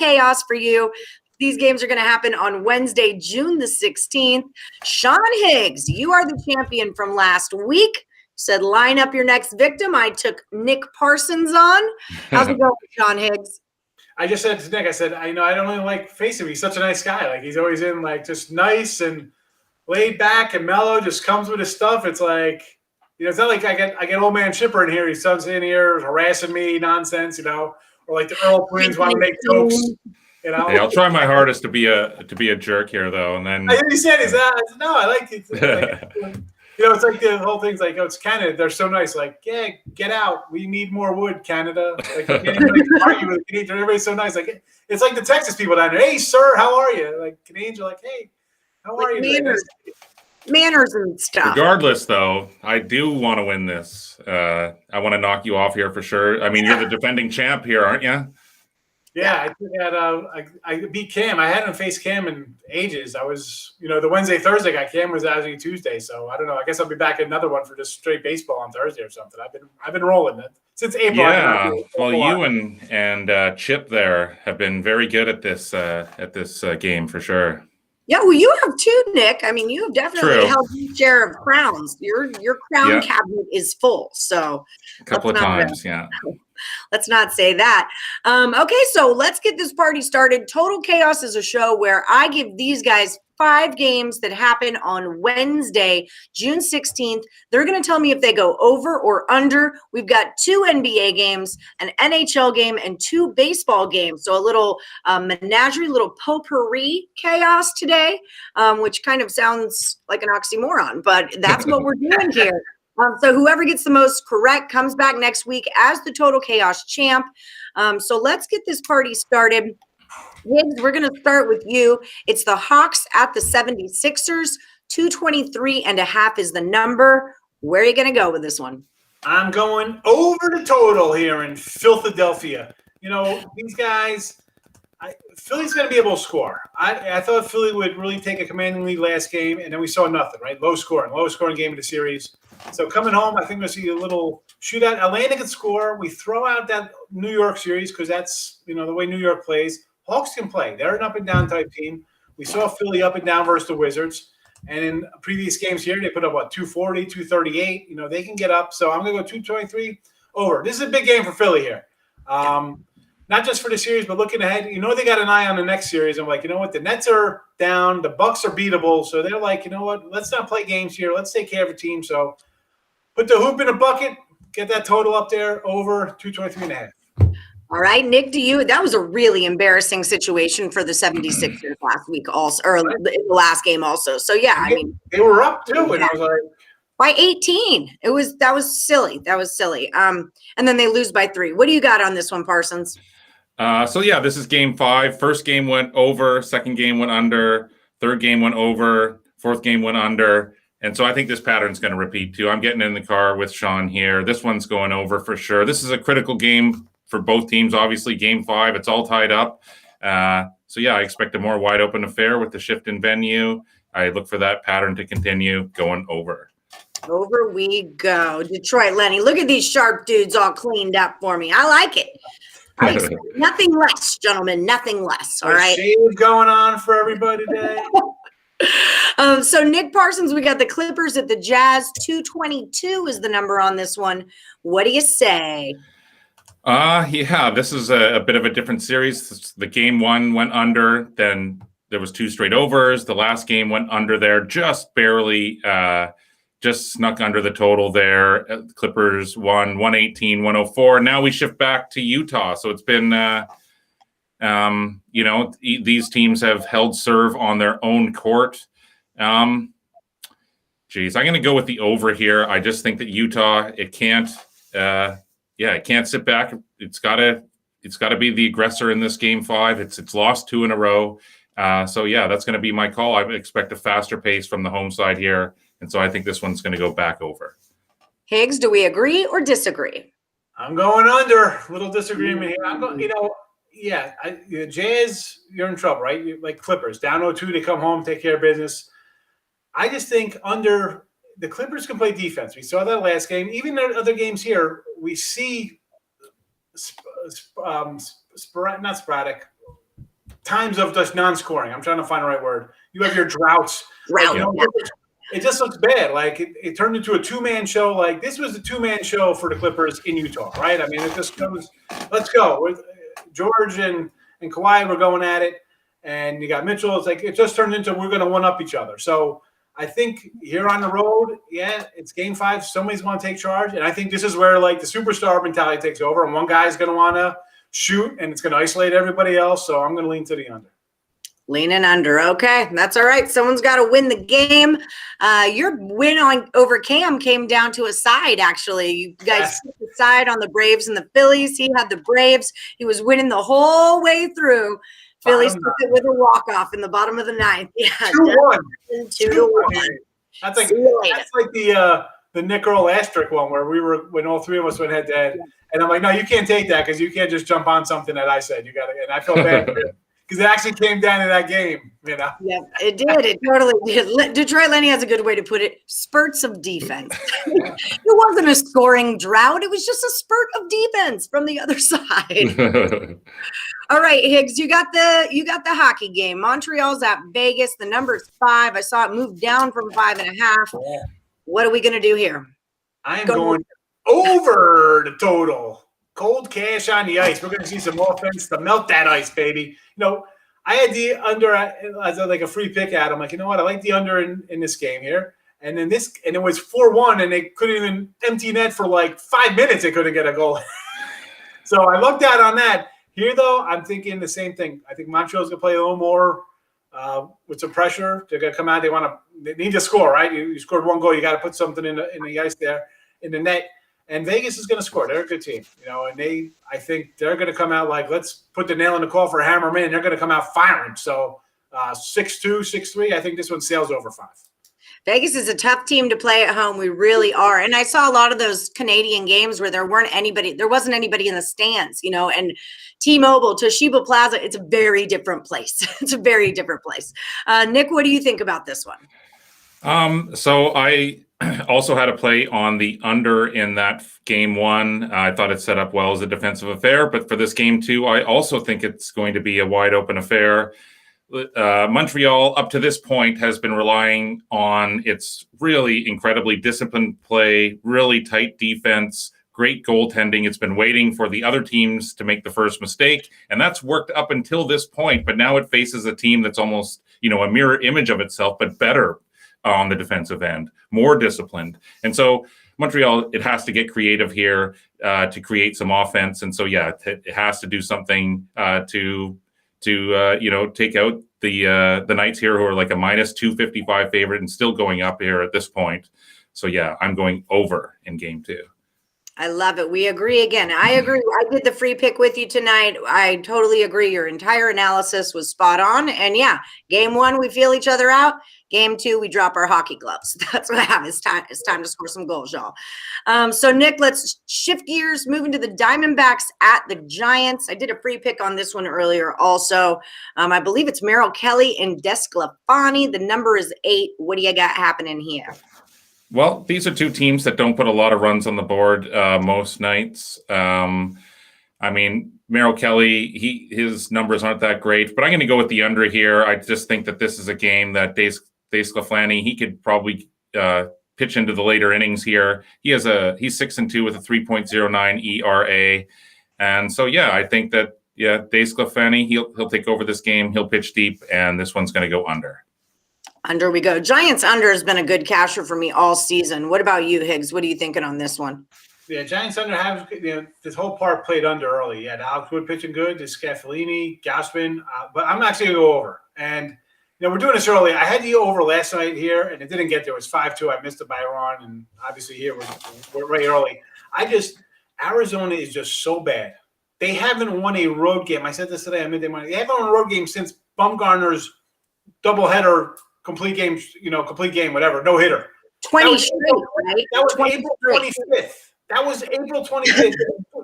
chaos for you. These games are going to happen on Wednesday, June the 16th. Sean Higgs, you are the champion from last week. Said line up your next victim. I took Nick Parsons on. How's it going, Sean Higgs? I just said to Nick, I said, I don't really like facing him. He's such a nice guy. Like, he's always in, like, just nice and laid back and mellow, just comes with his stuff. It's like, it's not like I get old man Chipper in here. He comes in here harassing me, nonsense, or like the Earl twins want to make jokes, Hey, I'll try my hardest to be a jerk here, though, and then. He said, "Is that?" I said, "No, I like it." It's like the whole thing's like, it's Canada. They're so nice. Like, yeah, get out. We need more wood, Canada. Like, you can't even argue with Canadians. Everybody's so nice. Like, it's like the Texas people down there. Hey, sir, how are you? Like, Canadians are like, hey, how are you? Manners and stuff. Regardless, though, I do want to win this. I want to knock you off here for sure. I mean, you're the defending champ here, aren't you? Yeah, I beat Cam. I hadn't faced Cam in ages. I was, the Wednesday, Thursday guy. Cam was actually Tuesday, so I don't know. I guess I'll be back at another one for just straight baseball on Thursday or something. I've been rolling it since April. Yeah, well, you and Chip there have been very good at this game for sure. Yeah, well, you have too, Nick. I mean, you have definitely held your share of crowns. Your crown cabinet is full. So a couple of times, yeah. Let's not say that. Okay, so let's get this party started. Total Chaos is a show where I give these guys 5 games that happen on Wednesday, June 16th. They're going to tell me if they go over or under. We've got 2 NBA games, an NHL game, and 2 baseball games. So a little menagerie, little potpourri chaos today, which kind of sounds like an oxymoron, but that's what we're doing here. So whoever gets the most correct comes back next week as the Total Chaos champ. So let's get this party started. Higgs, we're going to start with you. It's the Hawks at the 76ers. 223.5 is the number. Where are you going to go with this one? I'm going over the total here in Philadelphia. These guys, Philly's going to be able to score. I thought Philly would really take a commanding lead last game, and then we saw nothing, right? Lowest scoring game of the series. So coming home, I think we'll see a little shootout. Atlanta can score. We throw out that New York series because that's, the way New York plays. Hawks can play. They're an up-and-down type team. We saw Philly up and down versus the Wizards. And in previous games here, they put up, 240, 238. They can get up. So I'm going to go 223 over. This is a big game for Philly here. Not just for the series, but looking ahead. They got an eye on the next series. I'm like, what? The Nets are down. The Bucks are beatable. So they're like, what? Let's not play games here. Let's take care of a team. So put the hoop in a bucket. Get that total up there over 223.5. All right, Nick, that was a really embarrassing situation for the 76ers last week also, or the last game also. So, yeah, I mean. They were up, too, and I was like. By 18. That was silly. And then they lose by 3. What do you got on this one, Parsons? This is game 5. First game went over. Second game went under. Third game went over. Fourth game went under. And so I think this pattern's going to repeat, too. I'm getting in the car with Sean here. This one's going over for sure. This is a critical game for both teams, obviously. Game 5, it's all tied up. I expect a more wide open affair with the shift in venue. I look for that pattern to continue going over. Over we go. Detroit, Lenny. Look at these sharp dudes all cleaned up for me. I like it. I expect nothing less, gentlemen. Nothing less. All right. Shade going on for everybody today. So Nick Parsons, we got the Clippers at the Jazz. 222 is the number on this one. What do you say? This is a bit of a different series. The game 1 went under, then there was 2 straight overs. The last game went under there, just barely, just snuck under the total there. Clippers won 118-104. Now we shift back to Utah. So it's been, these teams have held serve on their own court. I'm going to go with the over here. I just think that Utah, it can't sit back. It's got to be the aggressor in this game 5. It's lost 2 in a row. That's going to be my call. I expect a faster pace from the home side here. And so I think this one's going to go back over. Higgs, do we agree or disagree? I'm going under. A little disagreement here. I'm going, Jazz, you're in trouble, right? Like Clippers, down 0-2 to come home, take care of business. I just think under the Clippers can play defense. We saw that last game. Even in other games here, we see not sporadic. times of just non-scoring. I'm trying to find the right word. You have your droughts. Drought. It just looks bad. Like it turned into a two-man show. Like this was a two-man show for the Clippers in Utah, right? I mean, it just goes, let's go. With George and Kawhi were going at it, and you got Mitchell. It's like it just turned into we're going to one-up each other. So I think here on the road, yeah, it's game 5. Somebody's going to take charge, and I think this is where like the superstar mentality takes over, and one guy's going to want to shoot, and it's going to isolate everybody else. So I'm going to lean to the under. Leaning under. Okay, that's all right. Someone's got to win the game. Your win over Cam came down to a side, actually. You guys took the side on the Braves and the Phillies. He had the Braves. He was winning the whole way through. Phillies took it with a walk-off in the bottom of the 9th. Yeah, 2-1. 2-1. That's like the Nick Earl asterisk one where when all three of us went head-to-head. And I'm like, no, you can't take that because you can't just jump on something that I said. You got to, and I felt bad for it. Because it actually came down to that game, you know. Yeah, it did. It totally did. Detroit Lenny has a good way to put it. Spurts of defense. It wasn't a scoring drought. It was just a spurt of defense from the other side. All right, Higgs, you got the hockey game. Montreal's at Vegas. The number's 5. I saw it move down from 5.5. What are we going to do here? I am going over the total. Cold cash on the ice. We're going to see some offense to melt that ice, baby. You know, I had the under as like a free pick at. I'm like, you know what? I like the under in this game here. And then it was 4-1, and they couldn't even empty net for like 5 minutes. They couldn't get a goal. So I lucked out on that. Here, though, I'm thinking the same thing. I think Montreal's going to play a little more with some pressure. They're going to come out. They need to score, right? You scored 1 goal. You got to put something in the ice there in the net. And Vegas is going to score. They're a good team, you know, and I think they're going to come out like, let's put the nail in the call for Hammerman. They're going to come out firing. So 6-2, 6-3. I think this one sails over 5. Vegas is a tough team to play at home. We really are. And I saw a lot of those Canadian games where there wasn't anybody in the stands, you know, and T-Mobile, Toshiba Plaza, it's a very different place. It's a very different place. Nick, what do you think about this one? So I also had a play on the under in that game 1. I thought it set up well as a defensive affair, but for this game 2, I also think it's going to be a wide open affair. Montreal, up to this point, has been relying on its really incredibly disciplined play, really tight defense, great goaltending. It's been waiting for the other teams to make the first mistake, and that's worked up until this point. But now it faces a team that's almost, you know, a mirror image of itself, but better on the defensive end, more disciplined. And so Montreal, it has to get creative here to create some offense. And so, yeah, it has to do something to take out the Knights here, who are like a minus 255 favorite and still going up here at this point. So, yeah, I'm going over in game 2. I love it. We agree again. I agree. I did the free pick with you tonight. I totally agree. Your entire analysis was spot on. And yeah, game 1, we feel each other out. Game 2, we drop our hockey gloves. That's what happens. It's time to score some goals, y'all. So, Nick, let's shift gears, moving to the Diamondbacks at the Giants. I did a free pick on this one earlier also. I believe it's Merrill Kelly and Desclafani. The number is 8. What do you got happening here? Well, these are two teams that don't put a lot of runs on the board most nights. I mean, Merrill Kelly, his numbers aren't that great, but I'm going to go with the under here. I just think that this is a game that Desclafani, he could probably pitch into the later innings here. He's 6-2 with a 3.09 ERA. And so, yeah, I think that, Desclafani, he'll take over this game. He'll pitch deep, and this one's going to go under. Under we go. Giants under has been a good casher for me all season. What about you, Higgs? What are you thinking on this one? Yeah, Giants under have this whole part played under early. Yeah, Alex Wood pitching good. The Scaffellini, Gausman, but I'm actually going to go over. And we're doing this early. I had the over last night here, and it didn't get there. It was 5-2. I missed it by a run, and obviously here we're right early. Arizona is just so bad. They haven't won a road game. I said this today on Midday Morning. They haven't won a road game since Bumgarner's doubleheader. Complete game, whatever, no hitter. 20 straight, right? That was April 25th. That was April 25th.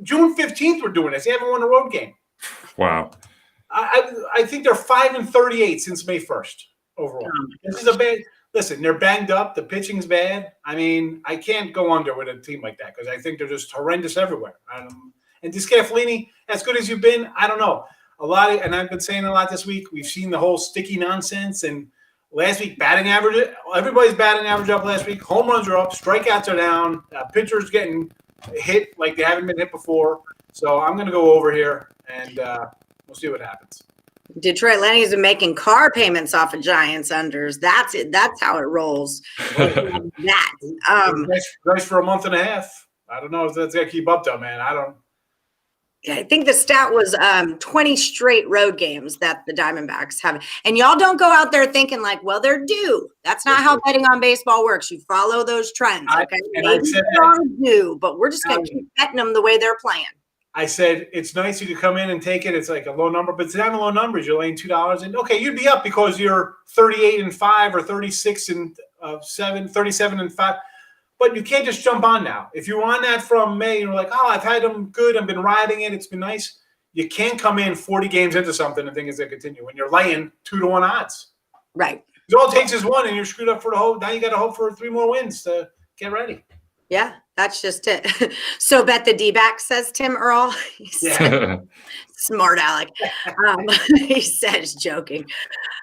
June 15th, we're doing this. They haven't won a road game. Wow. I think they're 5-38 since May 1st overall. This is a bad. Listen, they're banged up. The pitching's bad. I mean, I can't go under with a team like that because I think they're just horrendous everywhere. And Scaffellini, as good as you've been, I don't know. and I've been saying a lot this week, we've seen the whole sticky nonsense. And last week, batting average, everybody's batting average up last week. Home runs are up, strikeouts are down, pitchers getting hit like they haven't been hit before. So I'm going to go over here, and we'll see what happens. Detroit Lenny's been making car payments off of Giants unders. That's it. That's how it rolls. Nice for a month and a half. I don't know if that's going to keep up, though, man. I think the stat was 20 straight road games that the Diamondbacks have. And y'all don't go out there thinking like, well, they're due. That's not how betting on baseball works. You follow those trends, okay? Maybe they're due, but we're just going to keep betting them the way they're playing. I said, it's nice you could come in and take it. It's like a low number, but it's not a low number. You're laying $2. And, okay, you'd be up because you're 38-5 or 36-7, 37-5. But you can't just jump on now. If you were on that from May, you're like, oh, I've had them good. I've been riding it. It's been nice. You can't come in 40 games into something and think it's going to continue when you're laying 2-1 odds. Right. All it takes is one, and you're screwed up for the whole. Now you got to hope for 3 more wins to get ready. Yeah, that's just it. So bet the D-back, says Tim Earl. Smart Alec. He says, joking.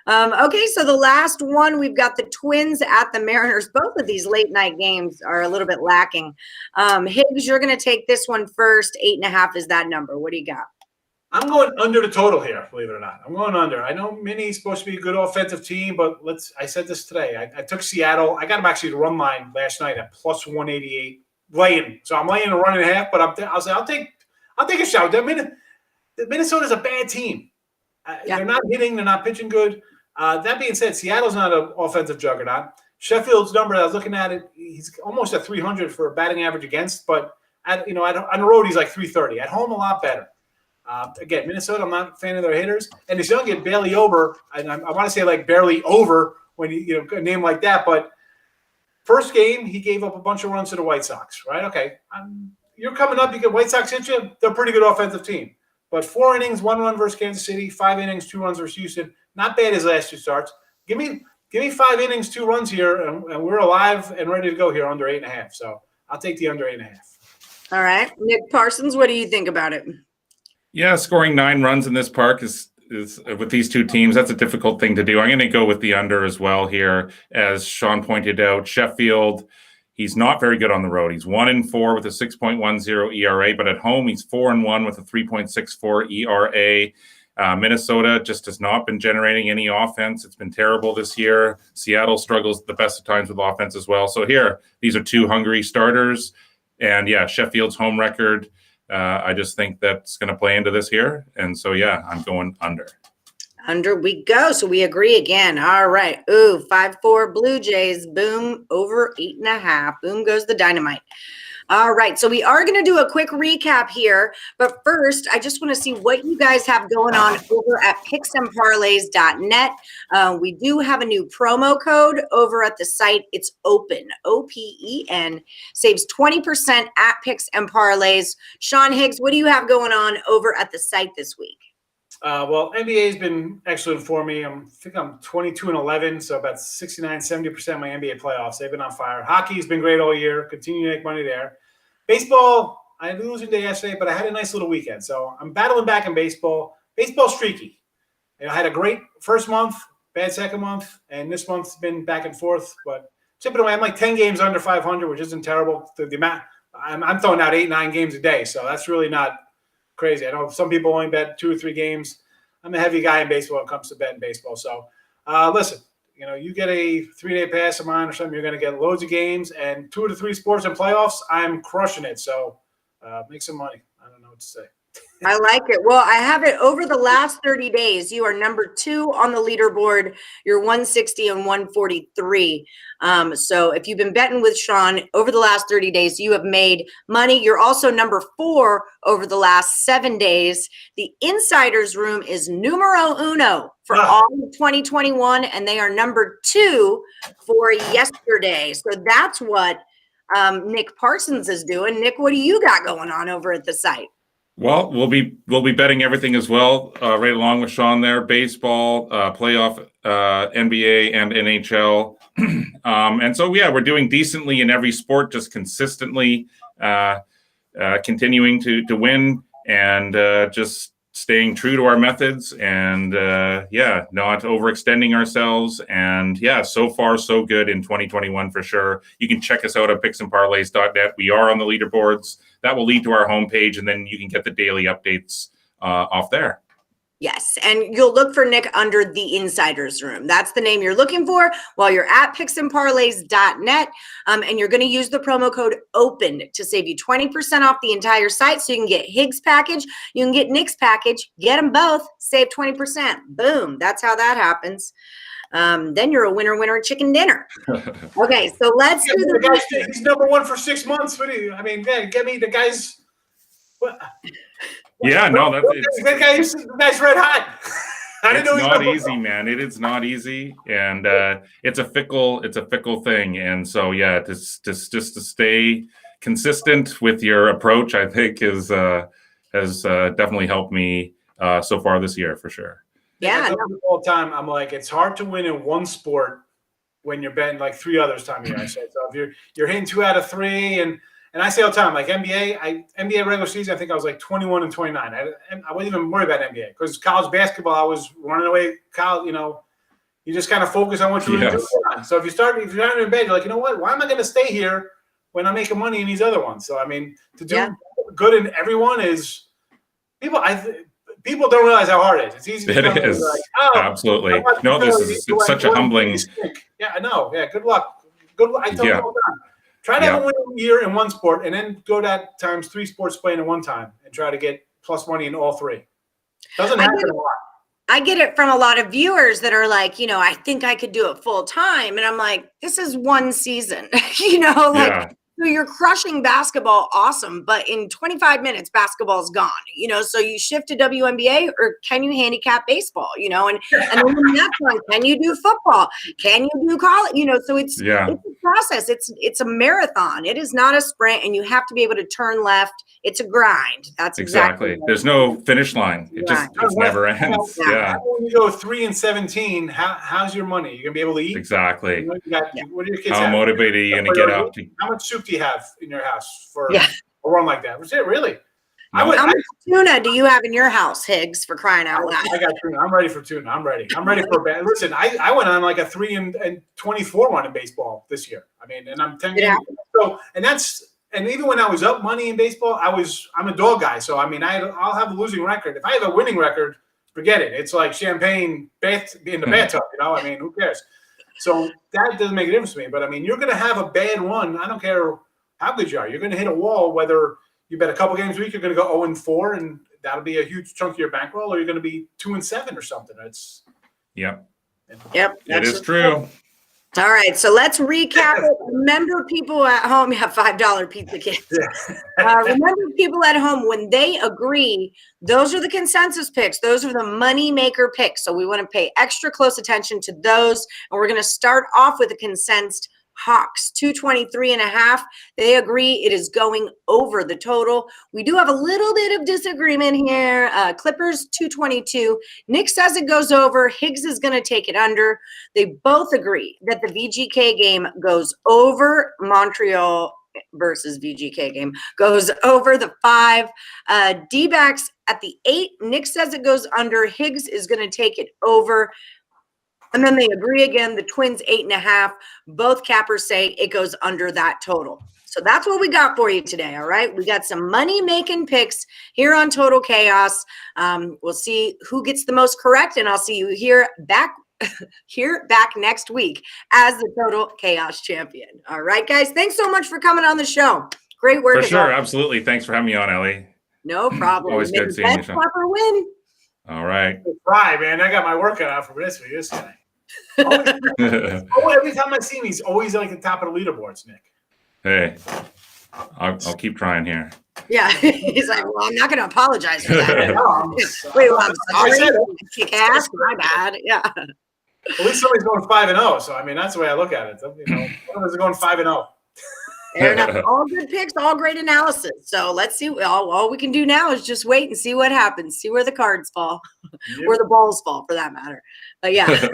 Okay, so the last one, we've got the Twins at the Mariners. Both of these late night games are a little bit lacking. Higgs, you're going to take this one first. 8.5 is that number. What do you got? I'm going under the total here, believe it or not. I'm going under. I know Minnie's supposed to be a good offensive team, but I said this today. I took Seattle. I got them actually the run line last night at plus 188 laying. So I'm laying a 1.5, but I'll take a shot. Minnesota's a bad team. They're not hitting. They're not pitching good. That being said, Seattle's not an offensive juggernaut. Sheffield's number, I was looking at it, he's almost at 300 for batting average against, but on the road, he's like 330. At home, a lot better. Again, Minnesota, I'm not a fan of their hitters. And this young kid, Bailey Ober, and I want to say like barely over when a name like that, but first game, he gave up a bunch of runs to the White Sox, right? Okay. You're coming up, you get White Sox hit you, they're a pretty good offensive team. But 4 innings, 1 run versus Kansas City, 5 innings, 2 runs versus Houston. Not bad his last 2 starts. Give me 5 innings, 2 runs here, and we're alive and ready to go here under 8.5. So I'll take the under 8.5. All right. Nick Parsons, what do you think about it? Yeah, scoring 9 runs in this park is with these two teams, that's a difficult thing to do. I'm going to go with the under as well here. As Sean pointed out, Sheffield, he's not very good on the road. He's 1-4 with a 6.10 ERA, but at home he's 4-1 with a 3.64 ERA. Minnesota just has not been generating any offense. It's been terrible this year. Seattle struggles at the best of times with offense as well. So here, these are 2 hungry starters. And yeah, Sheffield's home record, I just think that's going to play into this here. And so, yeah, I'm going under. Under we go. So we agree again. All right. Ooh, 5-4 Blue Jays. Boom. Over 8.5. Boom goes the dynamite. All right. So we are going to do a quick recap here. But first, I just want to see what you guys have going on over at picksandparlays.net. We do have a new promo code over at the site. It's OPEN, OPEN. Saves 20% at Picks and Parlays. Sean Higgs, what do you have going on over at the site this week? Well, NBA has been excellent for me. I think I'm 22-11, so about 69-70% of my NBA playoffs. They've been on fire. Hockey's been great all year. Continue to make money there. Baseball, I lose a day yesterday, but I had a nice little weekend. So I'm battling back in baseball. Baseball's streaky. I had a great first month, bad second month, and this month's been back and forth. But chipping away, I'm like 10 games under 500, which isn't terrible. The amount I'm throwing out 8-9 games a day, so that's really not crazy. I know some people only bet 2 or 3 games. I'm a heavy guy in baseball when it comes to betting baseball. So listen, you get a 3-day pass of mine or something, you're going to get loads of games and 2 to 3 sports and playoffs. I'm crushing it. So make some money. I don't know what to say. I like it. Well, I have it over the last 30 days. You are number 2 on the leaderboard. You're 160 and 143. So if you've been betting with Sean over the last 30 days, you have made money. You're also number 4 over the last 7 days. The Insiders Room is numero uno for all of 2021, and they are number 2 for yesterday. So that's what Nick Parsons is doing. Nick, what do you got going on over at the site? Well, we'll be betting everything as well, right along with Sean there. Baseball, playoff, NBA, and NHL. And so, yeah, we're doing decently in every sport, just consistently continuing to win and just staying true to our methods and not overextending ourselves. And so far so good in 2021 for sure. You can check us out at picksandparlays.net. We are on the leaderboards. That will lead to our homepage, and then you can get the daily updates off there. Yes, and you'll look for Nick under the Insiders Room. That's the name you're looking for while you're at picksandparlays.net. And you're going to use the promo code OPEN to save you 20% off the entire site. So you can get Higgs package, you can get Nick's package, get them both, save 20%. Boom, that's how that happens. Then you're a winner chicken dinner. Okay, so let's do the guy. He's number one for 6 months. What do you? I mean, man, get me the guys. What? Yeah, no, that guy's red hot. I didn't know it's not easy, man. It is not easy, and it's a fickle thing. And so, just to stay consistent with your approach, I think has definitely helped me so far this year for sure. Yeah, all the time. I'm like, it's hard to win in one sport when you're betting like 3 others time of year. I said, so if you're hitting 2 out of 3 and I say all the time, like NBA regular season, I think I was like 21 and 29. I wasn't even worried about NBA because college basketball, I was running away. College, you just kind of focus on what you're doing. So if you're not in bed, you're like, you know what? Why am I going to stay here when I'm making money in these other ones? So I mean, to do good in everyone is people don't realize how hard it is. It's easy to it is. Like, absolutely. No, it's such a humbling. Yeah, I know. Yeah, good luck. Good luck. I tell them all the time. Try to have a winning year in one sport and then go that times 3 sports playing at one time and try to get plus money in all 3. Doesn't happen a lot. I get it from a lot of viewers that are like, I think I could do it full time. And I'm like, this is one season, so you're crushing basketball. Awesome. But in 25 minutes, basketball is gone, so you shift to WNBA or can you handicap baseball, and then when that's on, can you do football? Can you do college? So it's a process. It's a marathon. It is not a sprint and you have to be able to turn left. It's a grind. That's exactly. There's no finish line. It never ends. Yeah. When you go 3 and 17, how's your money? You're gonna be able to eat? Exactly. What do your kids How have? motivated are you gonna get up to? How much soup do you have in your house for a run like that? Was it really? How much tuna do you have in your house, Higgs, for crying out loud? I got tuna. I'm ready for tuna. I'm ready for a bad. Listen, I went on like a 3 and 24 run in baseball this year. I mean, and I'm 10 games. So, and even when I was up money in baseball, I'm a dog guy. So, I mean, I'll have a losing record. If I have a winning record, forget it. It's like champagne bath in the bathtub, I mean, who cares? So that doesn't make a difference to me. But, I mean, you're going to have a bad run. I don't care how good you are. You're going to hit a wall, whether you bet a couple games a week, you're going to go 0-4, and that'll be a huge chunk of your bankroll, or you're going to be 2-7 or something. Yep. It is true. All right, so let's recap it. Remember, people at home, $5 pizza kits. Remember, people at home, when they agree, those are the consensus picks. Those are the money maker picks. So we want to pay extra close attention to those. And we're going to start off with a consensus Hawks, 223.5. They agree it is going over the total. We do have a little bit of disagreement here. Clippers, 222. Nick says it goes over. Higgs is going to take it under. They both agree that the VGK game goes over. Montreal versus VGK game goes over the 5. D-backs at the 8. Nick says it goes under. Higgs is going to take it over. And then they agree again, the Twins 8.5. Both cappers say it goes under that total. So that's what we got for you today, all right? We got some money-making picks here on Total Chaos. We'll see who gets the most correct, and I'll see you back next week as the Total Chaos champion. All right, guys, thanks so much for coming on the show. Great work. For sure, absolutely. Thanks for having me on, Ellie. No problem. Always good seeing you, Sean. Win. All right. Right, man. I got my workout out for this week. This guy. Every time I see him, he's always like the top of the leaderboards, Nick. Hey, I'll keep trying here. Yeah, he's like, well, I'm not going to apologize for that. I'm sorry. Kick ass. My bad. Yeah. At least somebody's going 5-0. So I mean, that's the way I look at it. Somebody's going 5-0. Fair enough. All good picks, all great analysis. So let's see. All we can do now is just wait and see what happens. See where the cards fall, where the balls fall, for that matter. But yeah.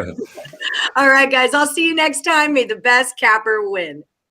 All right, guys. I'll see you next time. May the best capper win.